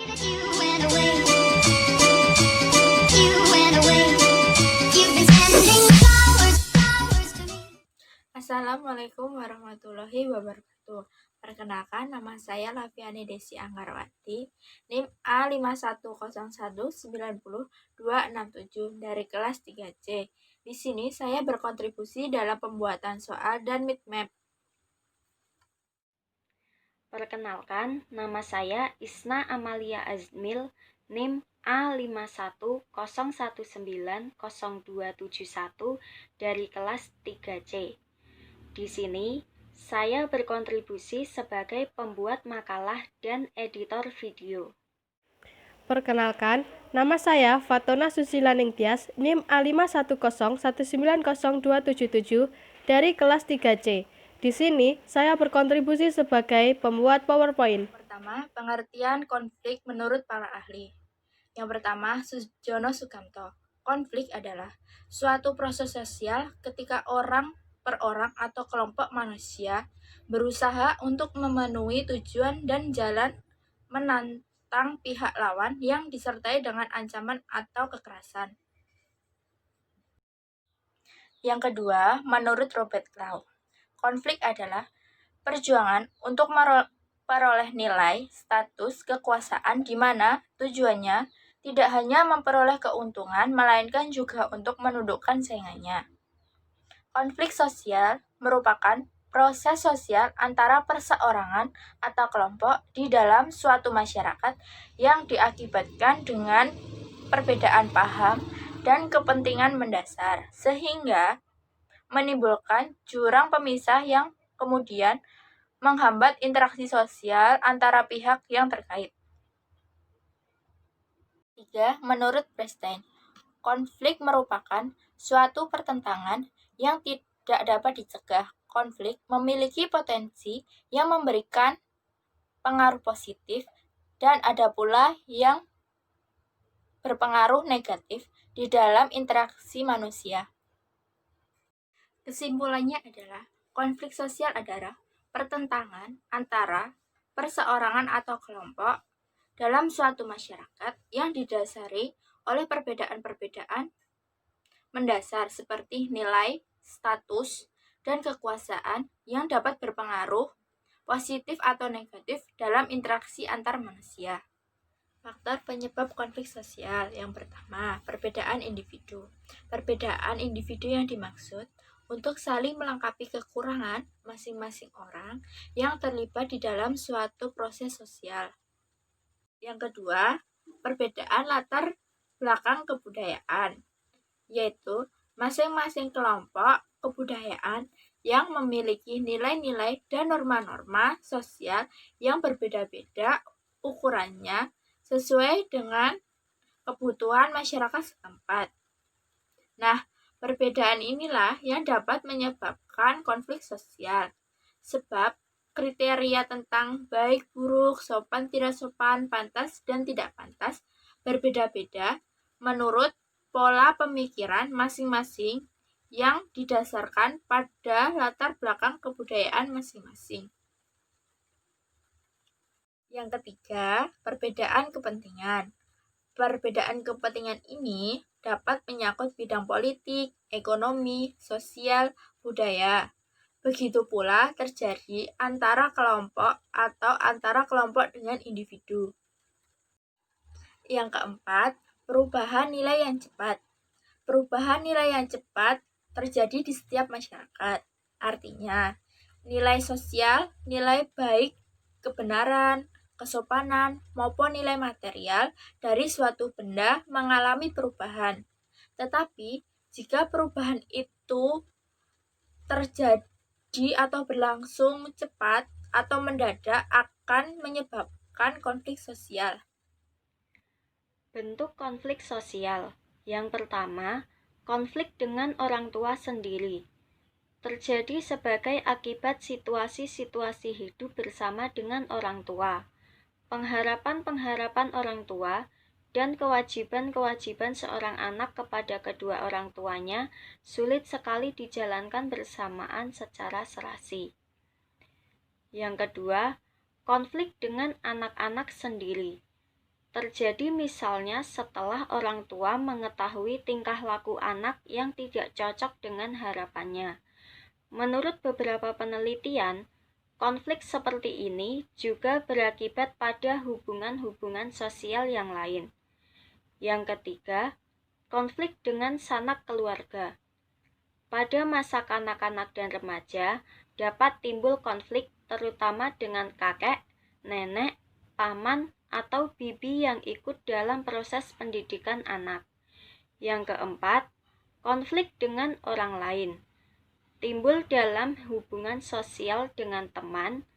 You went away. You went away. You've been sending flowers to me. Assalamualaikum warahmatullahi wabarakatuh. Perkenalkan, nama saya Laviani Desi Anggarwati, NIM A510190267 dari kelas 3C. Di sini saya berkontribusi dalam pembuatan soal dan mind map. Perkenalkan, nama saya Isna Amalia Azmil, NIM A510190271 dari kelas 3C. Di sini, saya berkontribusi sebagai pembuat makalah dan editor video. Perkenalkan, nama saya Fatona Susila Ningtyas, NIM A510190277 dari kelas 3C. Di sini, saya berkontribusi sebagai pembuat PowerPoint. Pertama, pengertian konflik menurut para ahli. Yang pertama, Sujono Sukamto. Konflik adalah suatu proses sosial ketika orang per orang atau kelompok manusia berusaha untuk memenuhi tujuan dan jalan menantang pihak lawan yang disertai dengan ancaman atau kekerasan. Yang kedua, menurut Robert Cloud, konflik adalah perjuangan untuk memperoleh nilai, status, kekuasaan di mana tujuannya tidak hanya memperoleh keuntungan, melainkan juga untuk menundukkan saingannya. Konflik sosial merupakan proses sosial antara perseorangan atau kelompok di dalam suatu masyarakat yang diakibatkan dengan perbedaan paham dan kepentingan mendasar, sehingga menimbulkan jurang pemisah yang kemudian menghambat interaksi sosial antara pihak yang terkait. 3. Menurut Bernstein, konflik merupakan suatu pertentangan yang tidak dapat dicegah. Konflik memiliki potensi yang memberikan pengaruh positif dan ada pula yang berpengaruh negatif di dalam interaksi manusia. Kesimpulannya adalah konflik sosial adalah pertentangan antara perseorangan atau kelompok dalam suatu masyarakat yang didasari oleh perbedaan-perbedaan mendasar seperti nilai, status, dan kekuasaan yang dapat berpengaruh positif atau negatif dalam interaksi antar manusia. Faktor penyebab konflik sosial yang pertama, perbedaan individu. Perbedaan individu yang dimaksud untuk saling melengkapi kekurangan masing-masing orang yang terlibat di dalam suatu proses sosial. Yang kedua, perbedaan latar belakang kebudayaan, yaitu masing-masing kelompok kebudayaan yang memiliki nilai-nilai dan norma-norma sosial yang berbeda-beda ukurannya sesuai dengan kebutuhan masyarakat setempat. Nah, perbedaan inilah yang dapat menyebabkan konflik sosial, sebab kriteria tentang baik, buruk, sopan, tidak sopan, pantas, dan tidak pantas berbeda-beda menurut pola pemikiran masing-masing yang didasarkan pada latar belakang kebudayaan masing-masing. Yang ketiga, perbedaan kepentingan. Perbedaan kepentingan ini dapat menyangkut bidang politik, ekonomi, sosial, budaya. Begitu pula terjadi antara kelompok atau antara kelompok dengan individu. Yang keempat, perubahan nilai yang cepat. Perubahan nilai yang cepat terjadi di setiap masyarakat. Artinya, nilai sosial, nilai baik, kebenaran, kesopanan, maupun nilai material dari suatu benda mengalami perubahan. Tetapi, jika perubahan itu terjadi atau berlangsung cepat atau mendadak akan menyebabkan konflik sosial. Bentuk konflik sosial. Yang pertama, konflik dengan orang tua sendiri. Terjadi sebagai akibat situasi-situasi hidup bersama dengan orang tua. Pengharapan-pengharapan orang tua dan kewajiban-kewajiban seorang anak kepada kedua orang tuanya sulit sekali dijalankan bersamaan secara serasi. Yang kedua, konflik dengan anak-anak sendiri. Terjadi misalnya setelah orang tua mengetahui tingkah laku anak yang tidak cocok dengan harapannya. Menurut beberapa penelitian, konflik seperti ini juga berakibat pada hubungan-hubungan sosial yang lain. Yang ketiga, konflik dengan sanak keluarga. Pada masa kanak-kanak dan remaja, dapat timbul konflik terutama dengan kakek, nenek, paman, atau bibi yang ikut dalam proses pendidikan anak. Yang keempat, konflik dengan orang lain. Timbul dalam hubungan sosial dengan teman,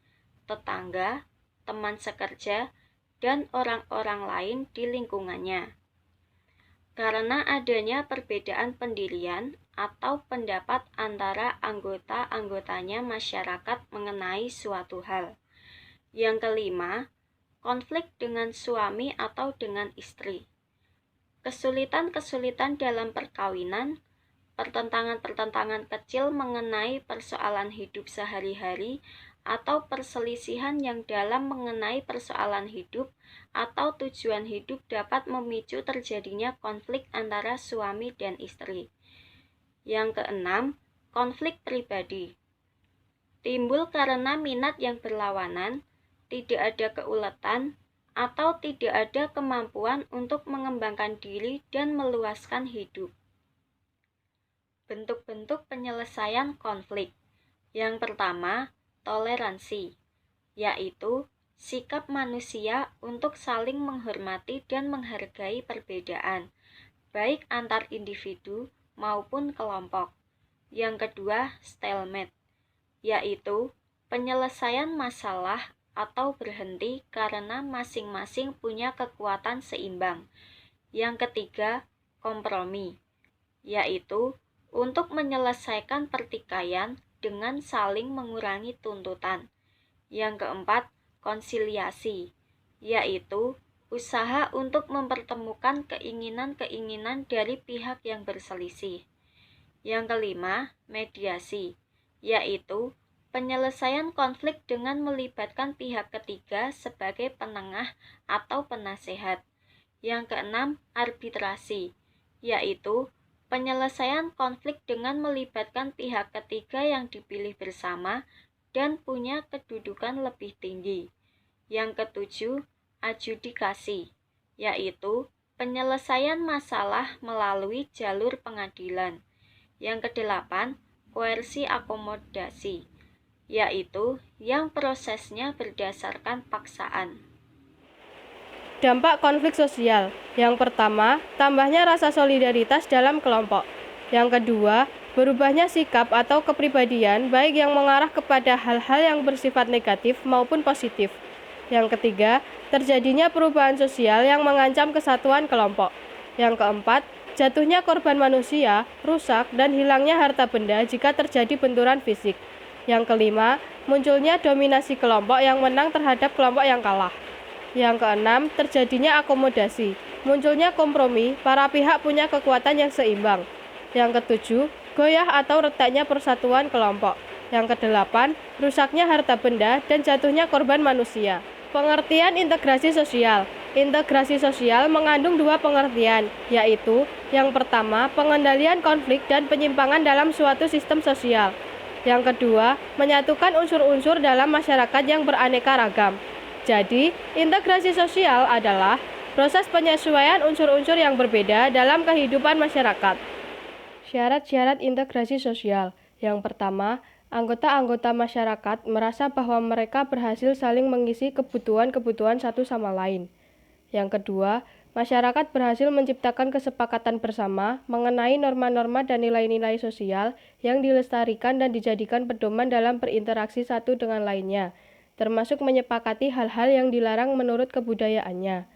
tetangga, teman sekerja, dan orang-orang lain di lingkungannya. Karena adanya perbedaan pendirian atau pendapat antara anggota-anggotanya masyarakat mengenai suatu hal. Yang kelima, konflik dengan suami atau dengan istri. Kesulitan-kesulitan dalam perkawinan, pertentangan-pertentangan kecil mengenai persoalan hidup sehari-hari, atau perselisihan yang dalam mengenai persoalan hidup atau tujuan hidup dapat memicu terjadinya konflik antara suami dan istri. Yang keenam, konflik pribadi. Timbul karena minat yang berlawanan, tidak ada keuletan, atau tidak ada kemampuan untuk mengembangkan diri dan meluaskan hidup. Bentuk-bentuk penyelesaian konflik. Yang pertama, toleransi, yaitu sikap manusia untuk saling menghormati dan menghargai perbedaan, baik antar individu maupun kelompok. Yang kedua, stalemate, yaitu penyelesaian masalah atau berhenti karena masing-masing punya kekuatan seimbang. Yang ketiga, kompromi, yaitu untuk menyelesaikan pertikaian dengan saling mengurangi tuntutan. Yang keempat, konsiliasi, yaitu usaha untuk mempertemukan keinginan-keinginan dari pihak yang berselisih. Yang kelima, mediasi, yaitu penyelesaian konflik dengan melibatkan pihak ketiga sebagai penengah atau penasehat. Yang keenam, arbitrasi, yaitu penyelesaian konflik dengan melibatkan pihak ketiga yang dipilih bersama dan punya kedudukan lebih tinggi. Yang ketujuh, adjudikasi, yaitu penyelesaian masalah melalui jalur pengadilan. Yang kedelapan, koersi akomodasi, yaitu yang prosesnya berdasarkan paksaan. Dampak konflik sosial. Yang pertama, tambahnya rasa solidaritas dalam kelompok. Yang kedua, berubahnya sikap atau kepribadian baik yang mengarah kepada hal-hal yang bersifat negatif maupun positif. Yang ketiga, terjadinya perubahan sosial yang mengancam kesatuan kelompok. Yang keempat, jatuhnya korban manusia, rusak, dan hilangnya harta benda jika terjadi benturan fisik. Yang kelima, munculnya dominasi kelompok yang menang terhadap kelompok yang kalah. Yang keenam, terjadinya akomodasi, munculnya kompromi, para pihak punya kekuatan yang seimbang. Yang ketujuh, goyah atau retaknya persatuan kelompok. Yang kedelapan, rusaknya harta benda dan jatuhnya korban manusia. Pengertian integrasi sosial. Integrasi sosial mengandung dua pengertian, yaitu yang pertama, pengendalian konflik dan penyimpangan dalam suatu sistem sosial. Yang kedua, menyatukan unsur-unsur dalam masyarakat yang beraneka ragam. Jadi, integrasi sosial adalah proses penyesuaian unsur-unsur yang berbeda dalam kehidupan masyarakat. Syarat-syarat integrasi sosial. Yang pertama, anggota-anggota masyarakat merasa bahwa mereka berhasil saling mengisi kebutuhan-kebutuhan satu sama lain. Yang kedua, masyarakat berhasil menciptakan kesepakatan bersama mengenai norma-norma dan nilai-nilai sosial yang dilestarikan dan dijadikan pedoman dalam berinteraksi satu dengan lainnya, termasuk menyepakati hal-hal yang dilarang menurut kebudayaannya.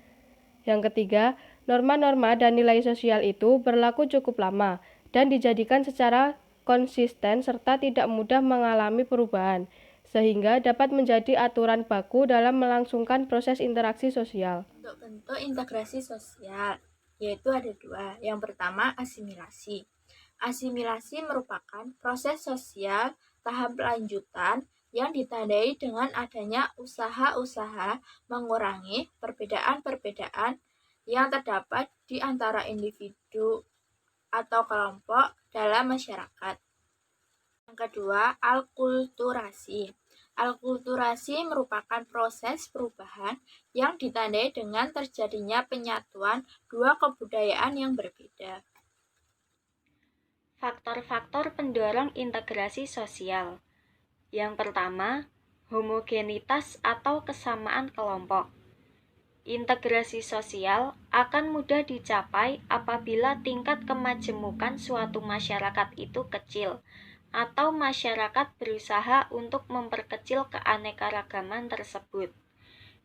Yang ketiga, norma-norma dan nilai sosial itu berlaku cukup lama dan dijadikan secara konsisten serta tidak mudah mengalami perubahan, sehingga dapat menjadi aturan baku dalam melangsungkan proses interaksi sosial. Untuk bentuk integrasi sosial, yaitu ada dua. Yang pertama, asimilasi. Asimilasi merupakan proses sosial tahap lanjutan yang ditandai dengan adanya usaha-usaha mengurangi perbedaan-perbedaan yang terdapat di antara individu atau kelompok dalam masyarakat. Yang kedua, alkulturasi. Alkulturasi merupakan proses perubahan yang ditandai dengan terjadinya penyatuan dua kebudayaan yang berbeda. Faktor-faktor pendorong integrasi sosial. Yang pertama, homogenitas atau kesamaan kelompok. Integrasi sosial akan mudah dicapai apabila tingkat kemajemukan suatu masyarakat itu kecil, atau masyarakat berusaha untuk memperkecil keanekaragaman tersebut.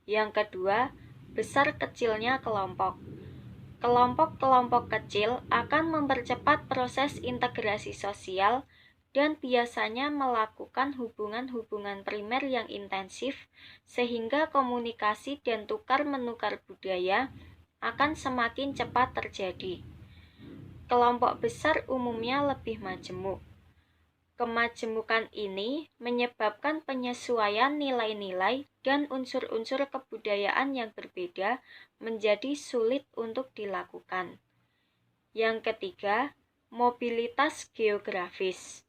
Yang kedua, besar kecilnya kelompok. Kelompok-kelompok kecil akan mempercepat proses integrasi sosial dan biasanya melakukan hubungan-hubungan primer yang intensif sehingga komunikasi dan tukar-menukar budaya akan semakin cepat terjadi. Kelompok besar umumnya lebih majemuk. Kemajemukan ini menyebabkan penyesuaian nilai-nilai dan unsur-unsur kebudayaan yang berbeda menjadi sulit untuk dilakukan. Yang ketiga, mobilitas geografis.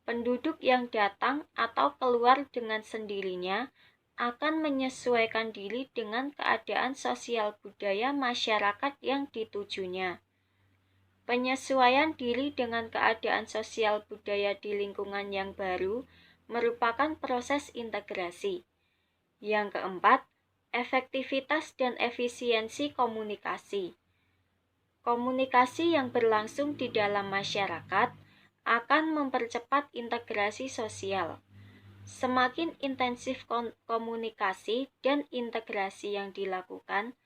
Penduduk yang datang atau keluar dengan sendirinya akan menyesuaikan diri dengan keadaan sosial budaya masyarakat yang ditujunya. Penyesuaian diri dengan keadaan sosial budaya di lingkungan yang baru merupakan proses integrasi. Yang keempat, efektivitas dan efisiensi komunikasi. Komunikasi yang berlangsung di dalam masyarakat akan mempercepat integrasi sosial. Semakin intensif komunikasi dan integrasi yang dilakukan,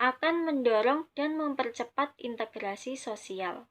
akan mendorong dan mempercepat integrasi sosial.